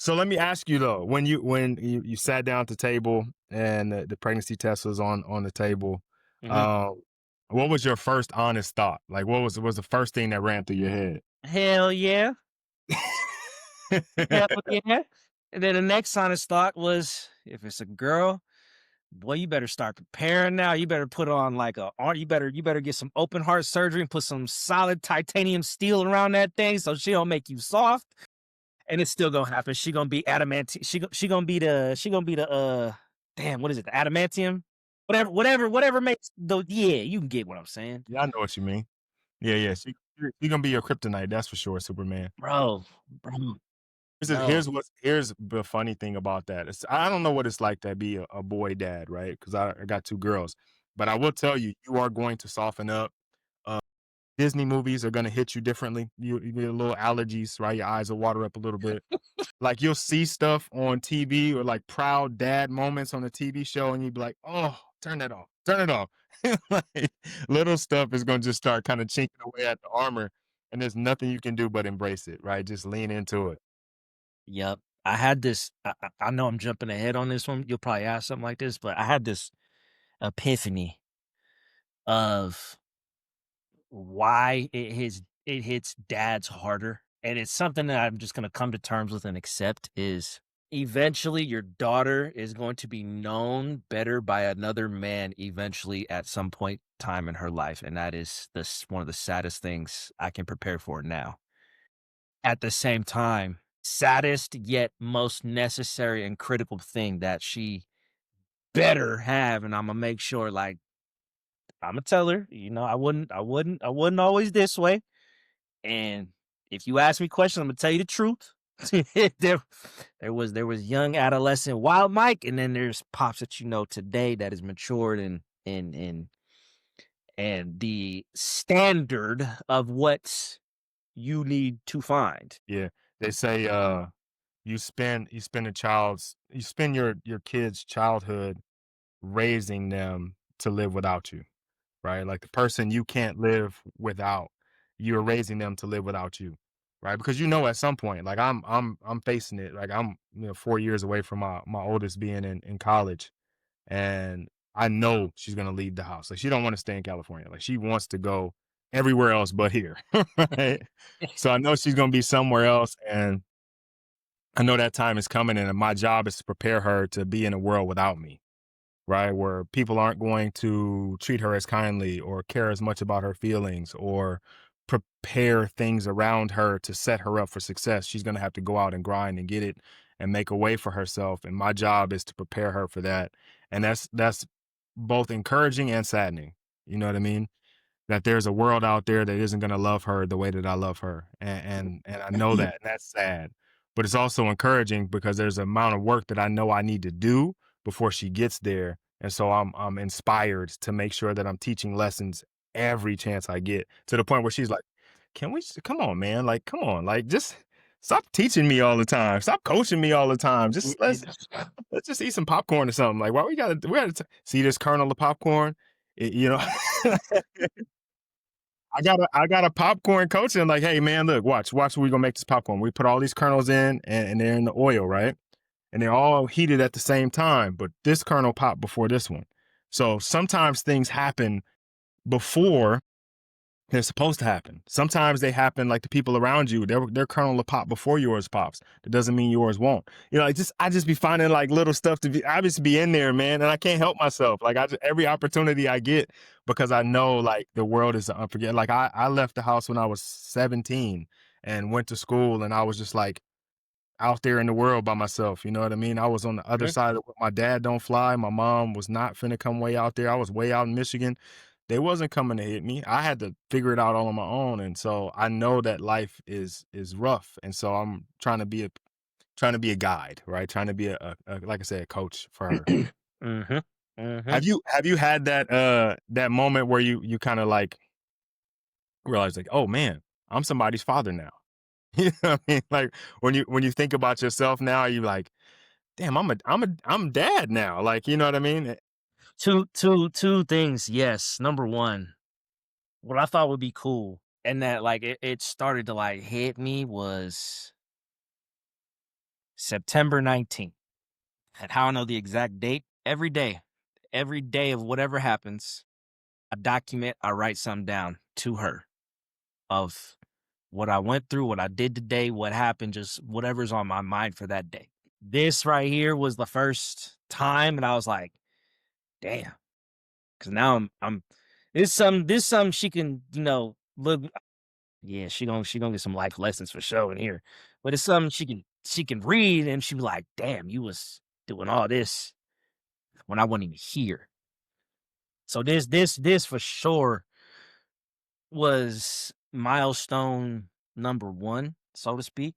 So let me ask you though, when you sat down at the table and the pregnancy test was on the table, Mhm. uh, what was your first honest thought? Like, what was the first thing that ran through your head? Hell yeah. Hell yeah. And then the next honest thought was, if it's a girl, boy, you better start preparing now. You better put on like you better get some open heart surgery and put some solid titanium steel around that thing so she don't make you soft. And it's still gonna happen. She gonna be adamant. She gonna be the damn, what is it? The adamantium? Whatever makes the yeah, you can get what I'm saying. Yeah, I know what you mean. Yeah, yeah. She gonna be your kryptonite, that's for sure, Superman. Bro, Here's no. here's the funny thing about that. I don't know what it's like to be a boy dad, right? Because I got two girls, but I will tell you, you are going to soften up. Uh, Disney movies are gonna hit you differently. You get a little allergies, right? Your eyes will water up a little bit. Like you'll see stuff on TV or like proud dad moments on a TV show, and you'd be like, "Oh, turn that off, turn it off." Like, little stuff is gonna just start kind of chinking away at the armor, and there's nothing you can do but embrace it, right? Just lean into it. Yep. I had this I know I'm jumping ahead on this one. You'll probably ask something like this, but I had this epiphany of why it hits dads harder. And it's something that I'm just gonna come to terms with and accept is eventually your daughter is going to be known better by another man eventually at some point time in her life. And that is this one of the saddest things I can prepare for now. At the same time, saddest yet most necessary and critical thing that she better have, and Imma make sure, like, Imma tell her, I wouldn't always this way, and if you ask me questions, Imma tell you the truth. There there was young adolescent Wild Mike, and then there's pops that you know today that is matured and the standard of what you need to find. Yeah, they say you spend your kid's childhood raising them to live without you, right? Like the person you can't live without, you're raising them to live without you, right? Because you know at some point, like I'm facing it. Like I'm 4 years away from my oldest being in college, and I know she's gonna leave the house. Like she don't want to stay in California. Like she wants to go everywhere else but here, right? So I know she's gonna be somewhere else, and I know that time is coming, and my job is to prepare her to be in a world without me, right? Where people aren't going to treat her as kindly or care as much about her feelings or prepare things around her to set her up for success. She's going to have to go out and grind and get it and make a way for herself. And my job is to prepare her for that. And that's both encouraging and saddening. You know what I mean? That there's a world out there that isn't going to love her the way that I love her. And I know that, and that's sad. But it's also encouraging because there's an amount of work that I know I need to do before she gets there. And so I'm inspired to make sure that I'm teaching lessons every chance I get, to the point where she's like, "Can we come on, man? Like, come on, like just stop teaching me all the time. Stop coaching me all the time. Just let's just eat some popcorn or something. Like, why we gotta see this kernel of popcorn? You know, I got a popcorn coach and like, hey man, look, watch, we gonna make this popcorn. We put all these kernels in and they're in the oil, right? And they're all heated at the same time, but this kernel popped before this one. So sometimes things happen before they're supposed to happen. Sometimes they happen like the people around you, their kernel will pop before yours pops. That doesn't mean yours won't. I just be finding like little stuff to be. I just be in there, man, and I can't help myself. Like every opportunity I get, because I know like the world is unforgettable. Like I left the house when I was 17 and went to school, and I was just like out there in the world by myself. You know what I mean? I was on the other Mhm. side of my dad don't fly. My mom was not finna come way out there. I was way out in Michigan. They wasn't coming to hit me. I had to figure it out all on my own. And so I know that life is rough. And so I'm trying to be a guide, right? Trying to be a like I said, a coach for her. Mhm. Mhm. Have you had that moment where you kind of like realize like, oh man, I'm somebody's father now. You know what I mean? Like when you think about yourself now, you like, damn, I'm dad now. Like, you know what I mean? Two things, yes. Number 1, what I thought would be cool, and that, like, it started to, like, hit me was September 19th. And how I know the exact date? Every day of whatever happens, I document, I write something down to her of what I went through, what I did today, what happened, just whatever's on my mind for that day. This right here was the first time, and I was like, damn. Cause now I'm this some she can, look. Yeah, she gonna get some life lessons for sure in here. But it's something she can read and she be like, damn, you was doing all this when I wasn't even here. So this for sure was milestone number one, so to speak.